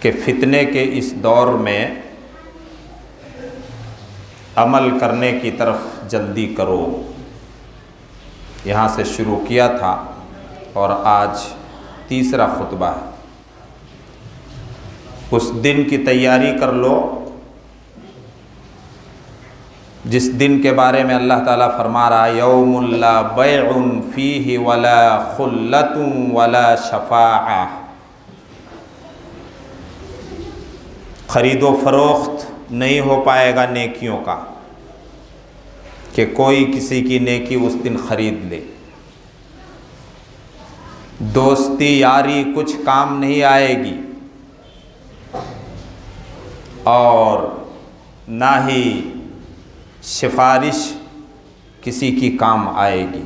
कि फितने के इस दौर में अमल करने की तरफ जल्दी करो। यहाँ से शुरू किया था और आज तीसरा खुतबा है। उस दिन की तैयारी कर लो जिस दिन के बारे में अल्लाह ताला फरमा रहा है, यौमुल ला बैउन फीही वला खुल्लतुन वला शफाआ। ख़रीदो फरोख्त नहीं हो पाएगा नेकियों का, कि कोई किसी की नेकी उस दिन ख़रीद ले। दोस्ती यारी कुछ काम नहीं आएगी और ना ही सिफारिश किसी की काम आएगी।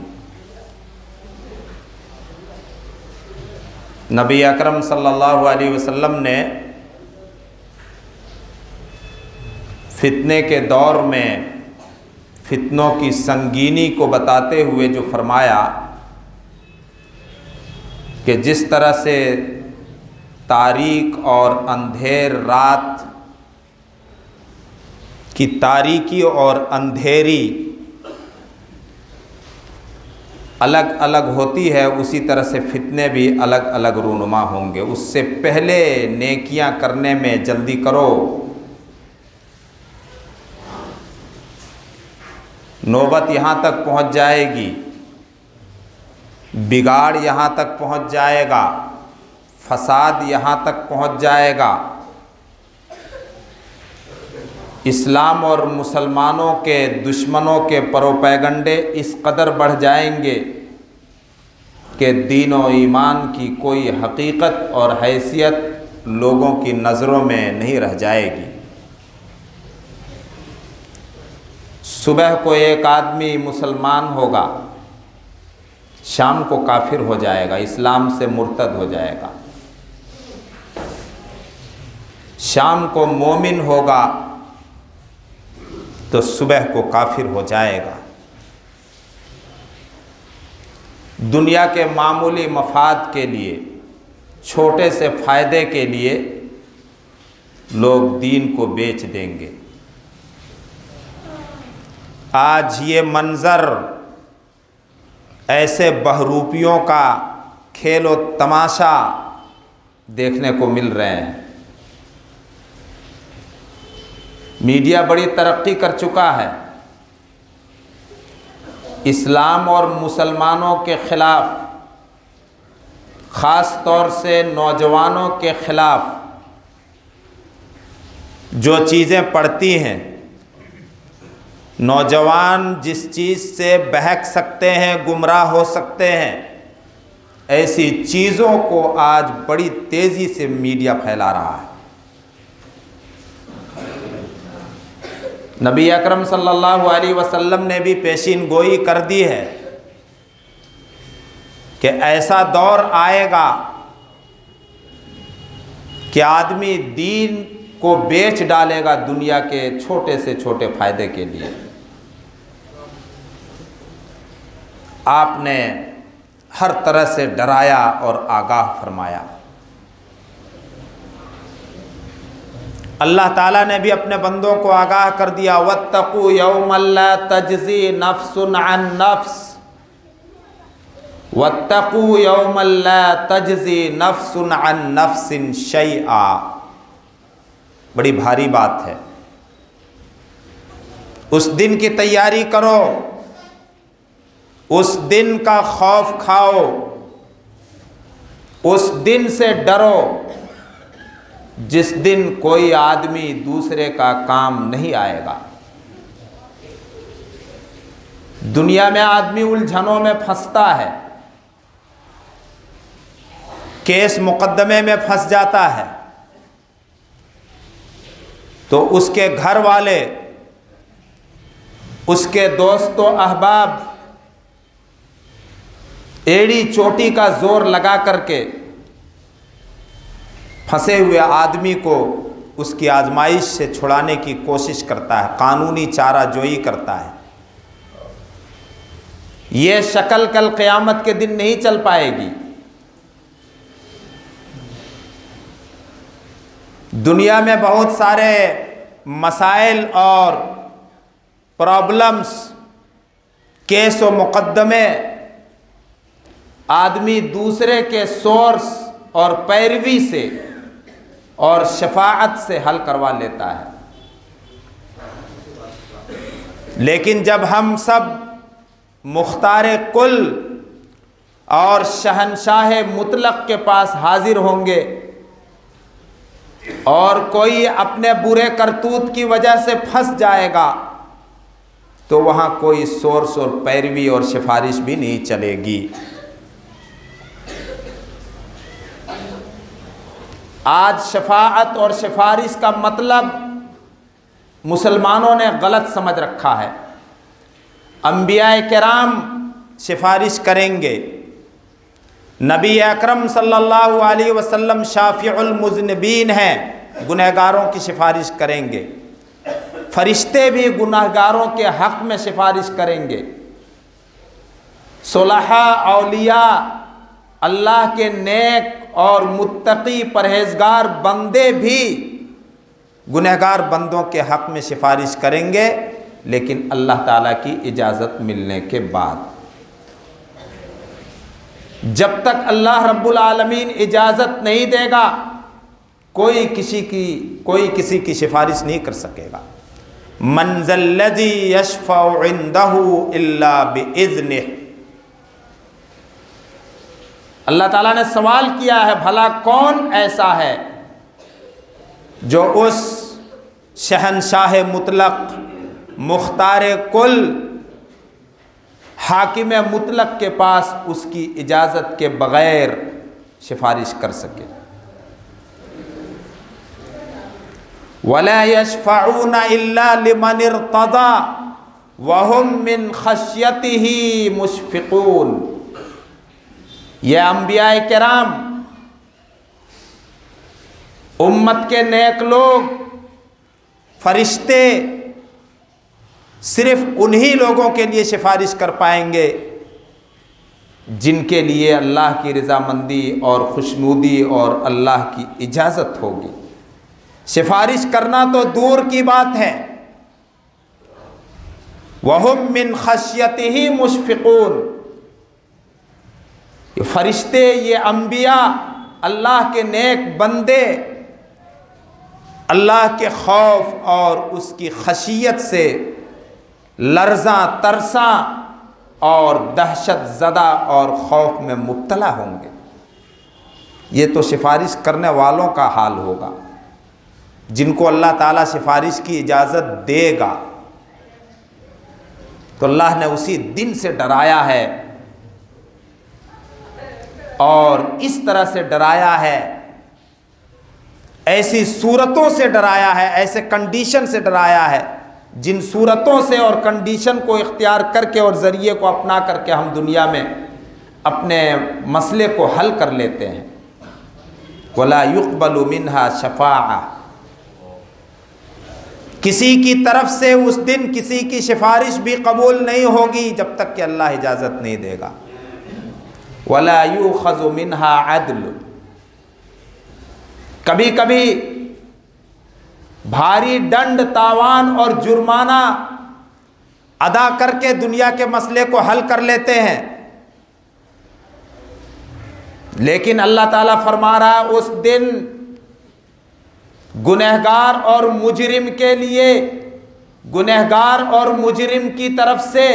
नबी अकरम सल्लल्लाहु अलैहि वसल्लम ने फितने के दौर में फितनों की संगीनी को बताते हुए जो फरमाया कि जिस तरह से तारीक और अंधेर रात की तारीकी और अंधेरी अलग अलग होती है, उसी तरह से फितने भी अलग अलग रूनुमा होंगे। उससे पहले नेकियां करने में जल्दी करो। नौबत यहाँ तक पहुँच जाएगी, बिगाड़ यहाँ तक पहुँच जाएगा, फसाद यहाँ तक पहुँच जाएगा, इस्लाम और मुसलमानों के दुश्मनों के प्रोपेगंडे इस कदर बढ़ जाएंगे कि दीन और ईमान की कोई हकीकत और हैसियत लोगों की नज़रों में नहीं रह जाएगी। सुबह को एक आदमी मुसलमान होगा, शाम को काफिर हो जाएगा, इस्लाम से मुर्तद हो जाएगा। शाम को मोमिन होगा तो सुबह को काफिर हो जाएगा। दुनिया के मामूली मफाद के लिए, छोटे से फ़ायदे के लिए लोग दीन को बेच देंगे। आज ये मंज़र ऐसे बहरूपियों का खेल और तमाशा देखने को मिल रहे हैं। मीडिया बड़ी तरक्की कर चुका है। इस्लाम और मुसलमानों के ख़िलाफ़, ख़ास तौर से नौजवानों के ख़िलाफ़ जो चीज़ें पढ़ती हैं, नौजवान जिस चीज़ से बहक सकते हैं, गुमराह हो सकते हैं, ऐसी चीज़ों को आज बड़ी तेज़ी से मीडिया फैला रहा है। नबी अकरम सल्लल्लाहु अलैहि वसल्लम ने भी पेशीन गोई कर दी है कि ऐसा दौर आएगा कि आदमी दीन को बेच डालेगा दुनिया के छोटे से छोटे फायदे के लिए। आपने हर तरह से डराया और आगाह फरमाया। अल्लाह ताला ने भी अपने बंदों को आगाह कर दिया, वत्तकू यौमल ला तजज़ी नफ्सुन अन नफ्स, वत्तकू यौमल ला तजज़ी नफ्सुन अन नफ्सिन शैआ। बड़ी भारी बात है। उस दिन की तैयारी करो, उस दिन का खौफ खाओ, उस दिन से डरो जिस दिन कोई आदमी दूसरे का काम नहीं आएगा। दुनिया में आदमी उलझनों में फंसता है, केस मुकदमे में फंस जाता है, तो उसके घर वाले, उसके दोस्तों अहबाब एड़ी चोटी का जोर लगा करके फंसे हुए आदमी को उसकी आजमाइश से छुड़ाने की कोशिश करता है, कानूनी चारा जोई करता है। ये शक्ल कल क़यामत के दिन नहीं चल पाएगी। दुनिया में बहुत सारे मसाइल और प्रॉब्लम्स, केस व मुकद्दमे आदमी दूसरे के सोर्स और पैरवी से और शफाअत से हल करवा लेता है। लेकिन जब हम सब मुख्तार कुल और शहनशाह मुतलक के पास हाजिर होंगे और कोई अपने बुरे करतूत की वजह से फंस जाएगा तो वहाँ कोई सोर्स और पैरवी और सिफारिश भी नहीं चलेगी। आज शफाअत और सिफारिश का मतलब मुसलमानों ने गलत समझ रखा है। अंबिया किराम सिफारिश करेंगे, नबी अकरम सल्लल्लाहु अलैहि वसल्लम शाफिउल मुज़निबीन हैं, गुनहगारों की सिफारिश करेंगे। फरिश्ते भी गुनहगारों के हक़ में सिफारिश करेंगे। सुलहा औलिया, अल्लाह के नेक और मुत्तकी परहेजगार बंदे भी गुनहगार बंदों के हक़ में सिफारिश करेंगे, लेकिन अल्लाह ताला की इजाज़त मिलने के बाद। जब तक अल्लाह रब्बुल आलमीन इजाज़त नहीं देगा कोई किसी की सिफारिश नहीं कर सकेगा। मन ज़ल्लज़ी यशफ़उ इंदहु इल्ला बिइज़्निह। अल्लाह ताला ने सवाल किया है, भला कौन ऐसा है जो उस शहनशाह मुतलक, मुख्तार कुल, हाकिम मुतलक के पास उसकी इजाज़त के बग़ैर सिफारिश कर सके। वला यशफ़ऊन इल्ला लिमन इर्तज़ा वहुम मिन खश्यतिही मुशफ़िक़ून। ये अंबिया किराम, उम्मत के नेक लोग, फरिश्ते सिर्फ उन्हीं लोगों के लिए सिफारिश कर पाएंगे जिनके लिए अल्लाह की रज़ामंदी और खुशनुदी और अल्लाह की इजाज़त होगी। सिफारिश करना तो दूर की बात है। वहुम मिन खश्यतिही मुशफ़िक़ून। ये फरिश्ते, ये अंबिया, अल्लाह के नेक बंदे अल्लाह के खौफ और उसकी खशियत से लर्जा तरसा और दहशत ज़दा और खौफ में मुब्तला होंगे। ये तो सिफारिश करने वालों का हाल होगा, जिनको अल्लाह ताला सिफारिश की इजाज़त देगा। तो अल्लाह ने उसी दिन से डराया है और इस तरह से डराया है, ऐसी सूरतों से डराया है, ऐसे कंडीशन से डराया है जिन सूरतों से और कंडीशन को इख्तियार करके और ज़रिए को अपना करके हम दुनिया में अपने मसले को हल कर लेते हैं। वला युक़बलु मिन्हा शफ़ाअह। किसी की तरफ से उस दिन किसी की सिफारिश भी कबूल नहीं होगी जब तक कि अल्लाह इजाज़त नहीं देगा। वला युख़ज़ु मिन्हा अदल। कभी कभी भारी दंड, तावान और जुर्माना अदा करके दुनिया के मसले को हल कर लेते हैं, लेकिन अल्लाह ताला फरमा रहा है उस दिन गुनहगार और मुजरिम के लिए, गुनहगार और मुजरिम की तरफ से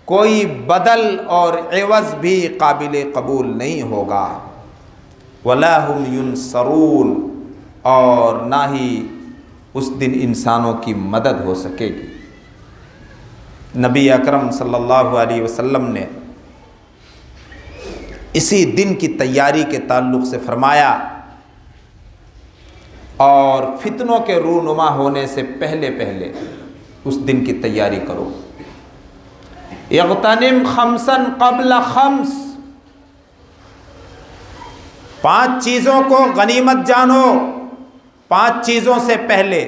कोई बदल और एवज़ भी काबिल कबूल नहीं होगा। वला हुम युनसरून। और ना ही उस दिन इंसानों की मदद हो सकेगी। नबी अकरम सल्लल्लाहु अलैहि वसल्लम ने इसी दिन की तैयारी के ताल्लुक़ से फरमाया, और फितनों के रूनुमा होने से पहले पहले उस दिन की तैयारी करो। यग़तनिम खम्सन क़ब्ल खम्स। 5 चीज़ों को गनीमत जानो, 5 चीज़ों से पहले।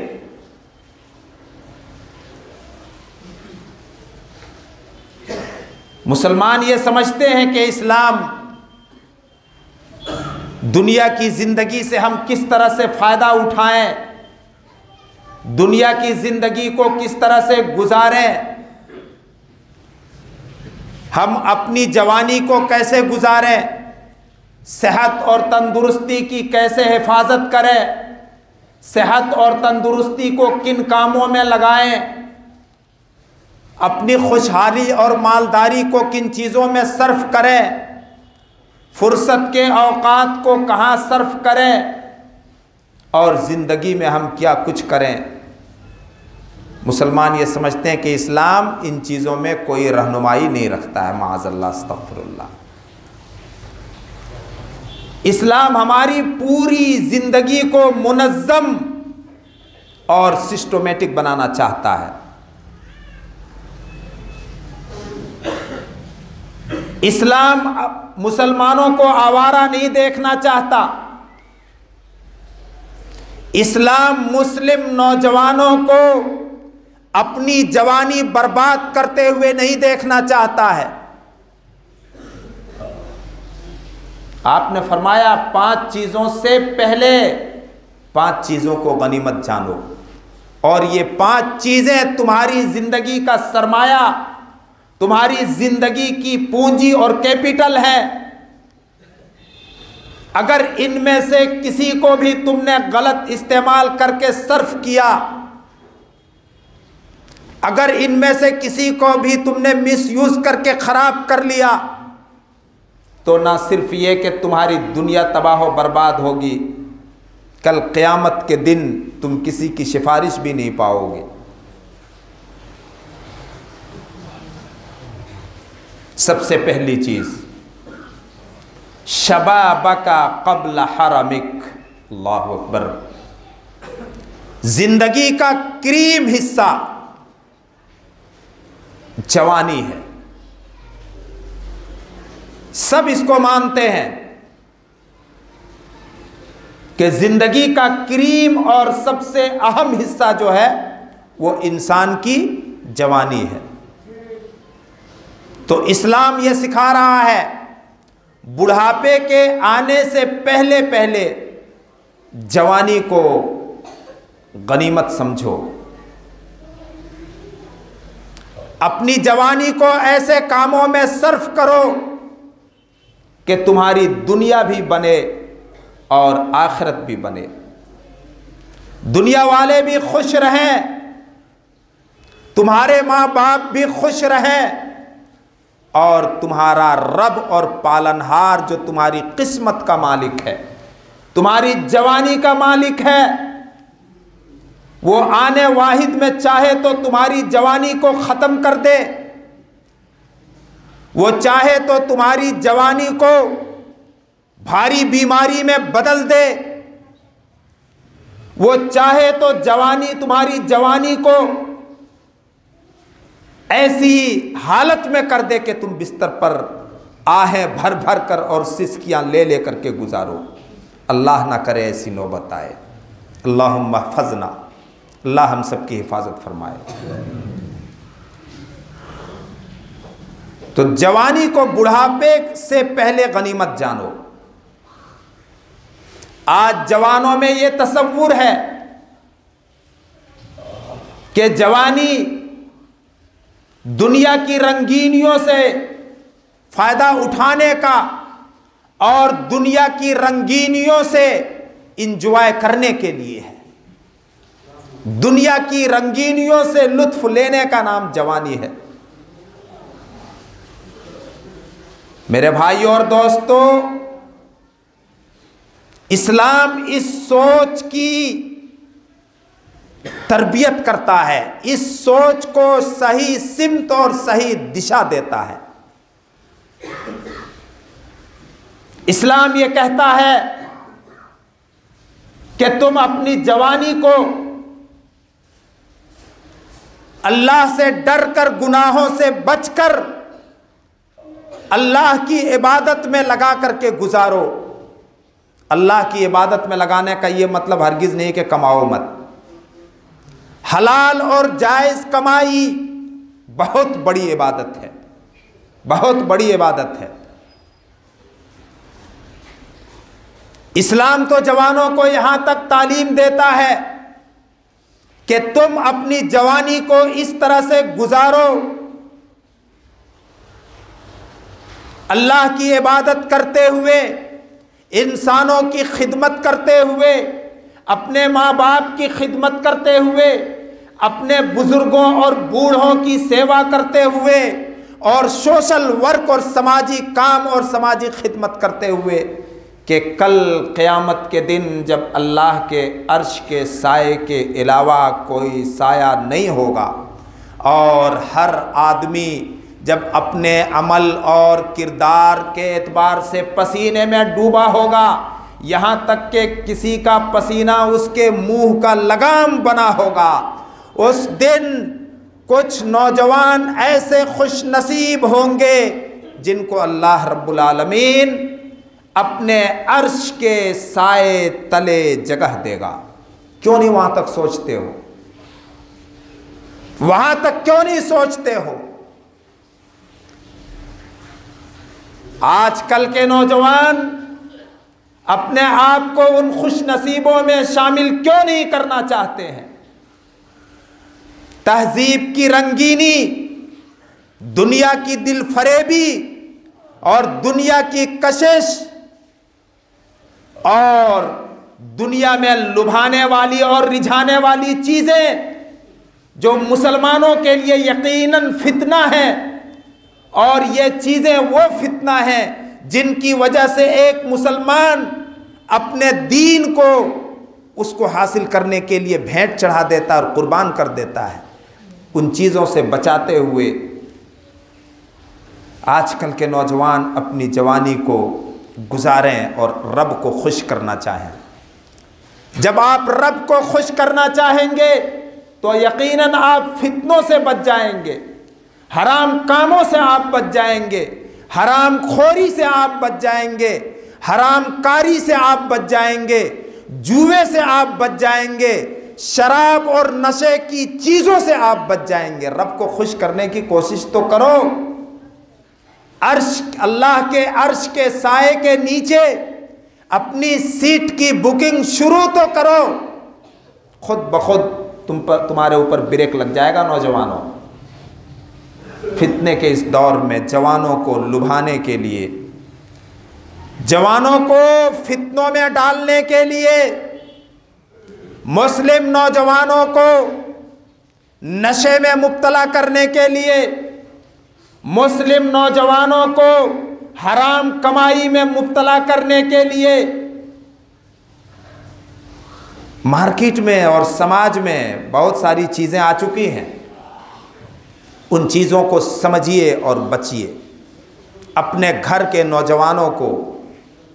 मुसलमान ये समझते हैं कि इस्लाम दुनिया की ज़िंदगी से हम किस तरह से फ़ायदा उठाएं, दुनिया की ज़िंदगी को किस तरह से गुजारें, हम अपनी जवानी को कैसे गुजारें, सेहत और तंदुरुस्ती की कैसे हिफाजत करें, सेहत और तंदुरुस्ती को किन कामों में लगाएं, अपनी खुशहाली और मालदारी को किन चीज़ों में सर्फ करें, फुर्सत के औकात को कहाँ सर्फ करें और ज़िंदगी में हम क्या कुछ करें। मुसलमान ये समझते हैं कि इस्लाम इन चीज़ों में कोई रहनुमाई नहीं रखता है। माअज़ल्लाह, अस्तग़फिरुल्लाह। इस्लाम हमारी पूरी ज़िंदगी को मुनज़्ज़म और सिस्टमेटिक बनाना चाहता है। इस्लाम मुसलमानों को आवारा नहीं देखना चाहता। इस्लाम मुस्लिम नौजवानों को अपनी जवानी बर्बाद करते हुए नहीं देखना चाहता है। आपने फरमाया 5 चीज़ों से पहले 5 चीज़ों को गनीमत जानो, और ये 5 चीज़ें तुम्हारी ज़िंदगी का सरमाया, तुम्हारी ज़िंदगी की पूंजी और कैपिटल है। अगर इनमें से किसी को भी तुमने गलत इस्तेमाल करके सर्फ किया, अगर इनमें से किसी को भी तुमने मिसयूज करके ख़राब कर लिया, तो ना सिर्फ ये कि तुम्हारी दुनिया तबाह व बर्बाद होगी, कल क़यामत के दिन तुम किसी की सिफारिश भी नहीं पाओगे। सबसे पहली चीज़, शबाबका क़ब्ल हरमिक। अल्लाहु अकबर। जिंदगी का क्रीम हिस्सा जवानी है। सब इसको मानते हैं कि जिंदगी का क्रीम और सबसे अहम हिस्सा जो है वो इंसान की जवानी है। तो इस्लाम ये सिखा रहा है, बुढ़ापे के आने से पहले पहले जवानी को गनीमत समझो। अपनी जवानी को ऐसे कामों में सर्फ करो कि तुम्हारी दुनिया भी बने और आखिरत भी बने, दुनिया वाले भी खुश रहें, तुम्हारे माँ बाप भी खुश रहें, और तुम्हारा रब और पालनहार जो तुम्हारी किस्मत का मालिक है, तुम्हारी जवानी का मालिक है, वो आने वाहिद में चाहे तो तुम्हारी जवानी को ख़त्म कर दे, वो चाहे तो तुम्हारी जवानी को भारी बीमारी में बदल दे, वो चाहे तो तुम्हारी जवानी को ऐसी हालत में कर दे कि तुम बिस्तर पर आहें भर भर कर और सिसकियां ले ले करके गुजारो। अल्लाह ना करे ऐसी नौबत आए। अल्लाहुम्मा हफ़ज़ना, अल्लाह हम सब की हिफाजत फरमाए। तो जवानी को बुढ़ापे से पहले गनीमत जानो। आज जवानों में ये तसव्वुर है कि जवानी दुनिया की रंगीनियों से फायदा उठाने का और दुनिया की रंगीनियों से इंजॉय करने के लिए है। दुनिया की रंगीनियों से लुत्फ लेने का नाम जवानी है। मेरे भाइयों और दोस्तों, इस्लाम इस सोच की तरबियत करता है, इस सोच को सही सिमत और सही दिशा देता है। इस्लाम ये कहता है कि तुम अपनी जवानी को अल्लाह से डर कर, गुनाहों से बचकर अल्लाह की इबादत में लगा करके गुजारो। अल्लाह की इबादत में लगाने का ये मतलब हरगिज़ नहीं कि कमाओ मत। हलाल और जायज़ कमाई बहुत बड़ी इबादत है, बहुत बड़ी इबादत है। इस्लाम तो जवानों को यहां तक तालीम देता है कि तुम अपनी जवानी को इस तरह से गुजारो, अल्लाह की इबादत करते हुए, इंसानों की खिदमत करते हुए, अपने माँ बाप की खिदमत करते हुए, अपने बुजुर्गों और बूढ़ों की सेवा करते हुए, और सोशल वर्क और समाजी काम और समाजी खिदमत करते हुए, कि कल क़यामत के दिन जब अल्लाह के अर्श के साए के अलावा कोई साया नहीं होगा और हर आदमी जब अपने अमल और किरदार के एतबार से पसीने में डूबा होगा, यहाँ तक कि किसी का पसीना उसके मुंह का लगाम बना होगा, उस दिन कुछ नौजवान ऐसे खुश नसीब होंगे जिनको अल्लाह रब्बुल आलमीन अपने अर्श के साए तले जगह देगा। क्यों नहीं वहां तक सोचते हो? वहां तक क्यों नहीं सोचते हो? आजकल के नौजवान अपने आप को उन खुश नसीबों में शामिल क्यों नहीं करना चाहते हैं? तहजीब की रंगीनी, दुनिया की दिल फरेबी और दुनिया की कशिश और दुनिया में लुभाने वाली और रिझाने वाली चीजें जो मुसलमानों के लिए यकीनन फितना है, और ये चीजें वो फितना है जिनकी वजह से एक मुसलमान अपने दीन को उसको हासिल करने के लिए भेंट चढ़ा देता और कुर्बान कर देता है। उन चीज़ों से बचाते हुए आजकल के नौजवान अपनी जवानी को गुजारें और रब को खुश करना चाहें। जब आप रब को खुश करना चाहेंगे तो यकीनन आप फितनों से बच जाएंगे, हराम कामों से आप बच जाएंगे, हराम खोरी से आप बच जाएंगे, हराम कारी से आप बच जाएंगे, जुए से आप बच जाएंगे, शराब और नशे की चीज़ों से आप बच जाएंगे। रब को खुश करने की कोशिश तो करो। अर्श, अल्लाह के अर्श के साए के नीचे अपनी सीट की बुकिंग शुरू तो करो। खुद ब खुद तुम्हारे ऊपर ब्रेक लग जाएगा। नौजवानों, फितने के इस दौर में जवानों को लुभाने के लिए, जवानों को फितनों में डालने के लिए, मुस्लिम नौजवानों को नशे में मुब्तला करने के लिए, मुस्लिम नौजवानों को हराम कमाई में मुब्तला करने के लिए मार्केट में और समाज में बहुत सारी चीज़ें आ चुकी हैं। उन चीज़ों को समझिए और बचिए। अपने घर के नौजवानों को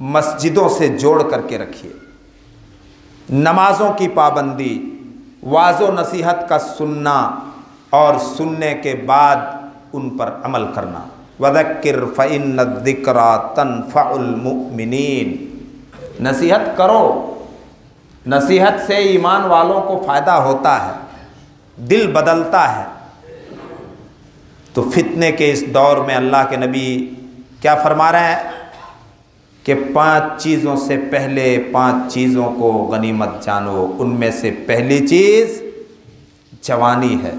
मस्जिदों से जोड़ करके रखिए। नमाज़ों की पाबंदी, वाज़ो नसीहत का सुनना और सुनने के बाद उन पर अमल करना। वज़क्किर फ़इन्न ज़िक्रा तनफ़उल मुमिनीन। नसीहत करो, नसीहत से ईमान वालों को फ़ायदा होता है, दिल बदलता है। तो फितने के इस दौर में अल्लाह के नबी क्या फरमा रहे हैं कि 5 चीज़ों से पहले 5 चीज़ों को गनीमत जानो। उनमें से पहली चीज़ जवानी है,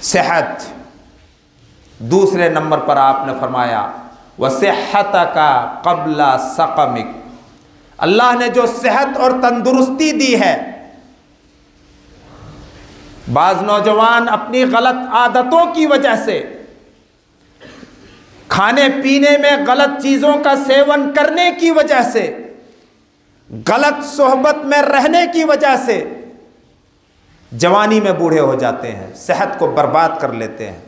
सेहत। दूसरे नंबर पर आपने फरमाया वसेहतका क़ब्ला सक़मिक। अल्लाह ने जो सेहत और तंदुरुस्ती दी है, बाज़ नौजवान अपनी गलत आदतों की वजह से, खाने पीने में गलत चीज़ों का सेवन करने की वजह से, गलत सोहबत में रहने की वजह से जवानी में बूढ़े हो जाते हैं, सेहत को बर्बाद कर लेते हैं।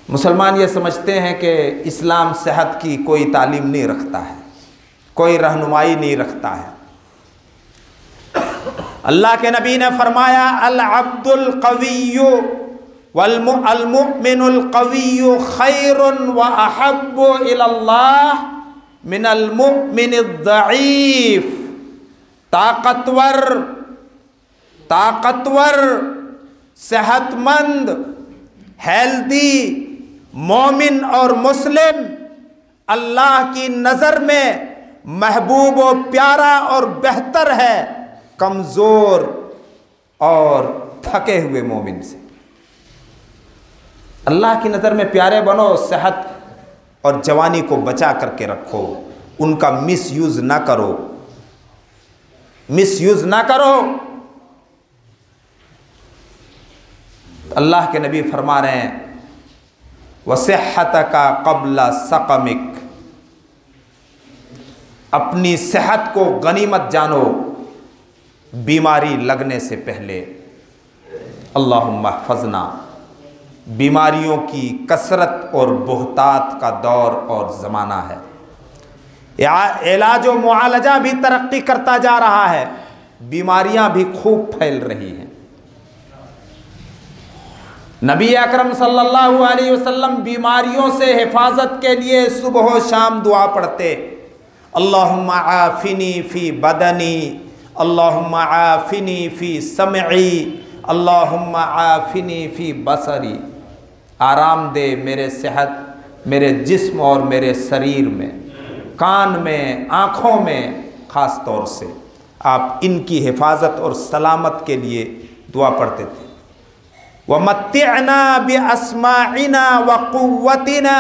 मुसलमान ये समझते हैं कि इस्लाम सेहत की कोई तालीम नहीं रखता है, कोई रहनुमाई नहीं रखता है। अल्लाह के नबी ने फरमाया अल अब्दुल कविय्यु वल मुमिनुल कविय्यु खैरुन व अहब्बु इलल्लाह मिनल मुमिनिज़ ज़ईफ़। ताकतवर, सेहतमंद, हेल्दी मोमिन और मुस्लिम अल्लाह की नज़र में महबूब और प्यारा और बेहतर है कमज़ोर और थके हुए मोमिन से। अल्लाह की नज़र में प्यारे बनो, सेहत और जवानी को बचा करके रखो, उनका मिसयूज़ ना करो, मिसयूज़ ना करो। अल्लाह के नबी फरमा रहे हैं वसिहतका क़ब्ल सक़मिक, अपनी सेहत को गनीमत जानो बीमारी लगने से पहले। अल्लाहुम्मा हफ़ज़ना, बीमारियों की कसरत और बुहतात का दौर और ज़माना है। इलाज व मुआलजा भी तरक्की करता जा रहा है, बीमारियां भी खूब फैल रही हैं। नबी अकरम सल्लल्लाहु अलैहि वसल्लम बीमारियों से हिफाजत के लिए सुबह शाम दुआ पढ़ते, अल्लाहुम्मा आफिनी फ़ी बदनी, अल्लाहुम्मा आफिनी फ़ी समई, अल्लाहुम्मा आफिनी फ़ी बसरी। आराम दे मेरे सेहत, मेरे जिस्म और मेरे शरीर में, कान में, आँखों में, ख़ास तौर से आप इनकी हिफाजत और सलामत के लिए दुआ पढ़ते थे। वमत्तिअना बिअस्माइना व कुव्वतिना,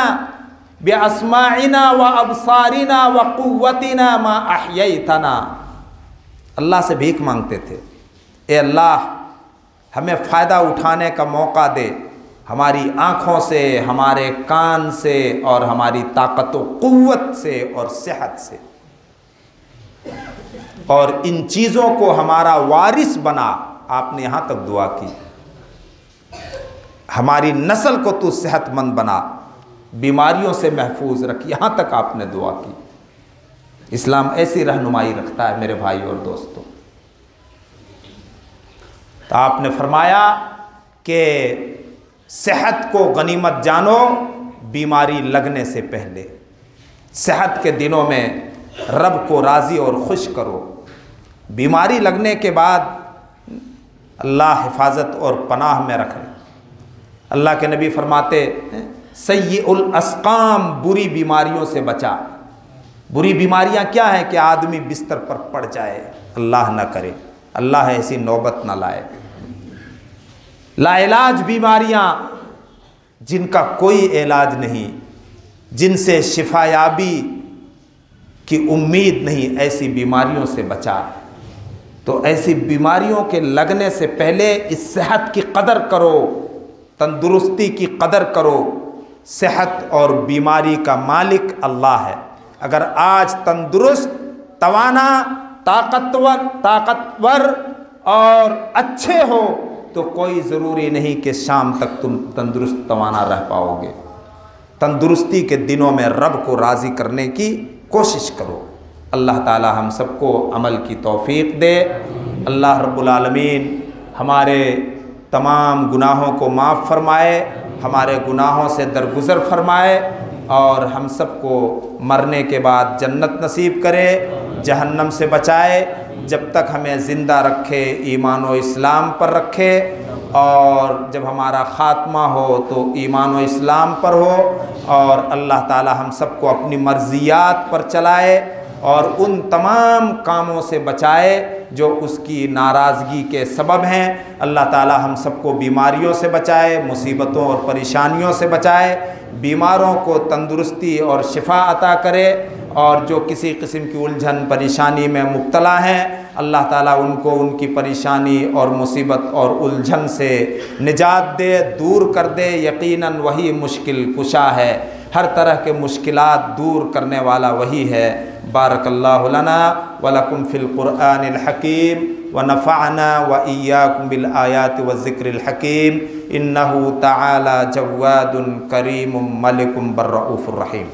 बिअस्माइना व अबसारिना व कुव्वतिना मा अहयैतना। अल्लाह से भीख मांगते थे, ए अल्लाह हमें फ़ायदा उठाने का मौका दे, हमारी आँखों से, हमारे कान से और हमारी ताकत व कुव्वत से और सेहत से, और इन चीज़ों को हमारा वारिस बना। आपने यहाँ तक दुआ की, हमारी नस्ल को तू सेहतमंद बना, बीमारियों से महफूज रख, यहाँ तक आपने दुआ की। इस्लाम ऐसी रहनुमाई रखता है मेरे भाई और दोस्तों। तो आपने फरमाया कि सेहत को गनीमत जानो बीमारी लगने से पहले। सेहत के दिनों में रब को राज़ी और खुश करो, बीमारी लगने के बाद अल्लाह हिफाजत और पनाह में रखे। अल्लाह के नबी फरमाते सय्यिउल अस्काम, बुरी बीमारियों से बचा। बुरी बीमारियां क्या है कि आदमी बिस्तर पर पड़ जाए, अल्लाह ना करे, अल्लाह ऐसी नौबत ना लाए। लाइलाज बीमारियां जिनका कोई इलाज नहीं, जिनसे शिफायाबी की उम्मीद नहीं, ऐसी बीमारियों से बचा। तो ऐसी बीमारियों के लगने से पहले इस सेहत की कदर करो, तंदुरुस्ती की कदर करो। सेहत और बीमारी का मालिक अल्लाह है। अगर आज तंदुरुस्त, तवाना, ताकतवर और अच्छे हो तो कोई ज़रूरी नहीं कि शाम तक तुम तंदुरुस्त तवाना रह पाओगे। तंदुरुस्ती के दिनों में रब को राज़ी करने की कोशिश करो। अल्लाह ताला हम सबको अमल की तौफीक दे। अल्लाह रब्बुल आलमीन हमारे तमाम गुनाहों को माफ़ फरमाए, हमारे गुनाहों से दरगुज़र फरमाए और हम सबको मरने के बाद जन्नत नसीब करे, जहन्नम से बचाए। जब तक हमें ज़िंदा रखे ईमान व इस्लाम पर रखे, और जब हमारा ख़ात्मा हो तो ईमान व इस्लाम पर हो, और अल्लाह ताला हम सबको अपनी मर्ज़ियात पर चलाए और उन तमाम कामों से बचाए जो उसकी नाराज़गी के सबब हैं। अल्लाह ताला हम सबको बीमारियों से बचाए, मुसीबतों और परेशानियों से बचाए, बीमारों को तंदुरुस्ती और शिफा अता करे, और जो किसी किस्म की उलझन परेशानी में मुब्तला हैं अल्लाह ताला उनको उनकी परेशानी और मुसीबत और उलझन से निजात दे, दूर कर दे। यकीनन वही मुश्किल कुशा है, हर तरह के मुश्किलात दूर करने वाला वही है। बारकल्लाहु लना व लकुम फिल कुरआनिल हकीम व नफ़अना व इय्याकुम बिल आयाति व ज़िक्रिल हकीम। इन्नहु तआला जव्वादुन करीमुम मलिकुम बर्रऊफ़ुर रहीम।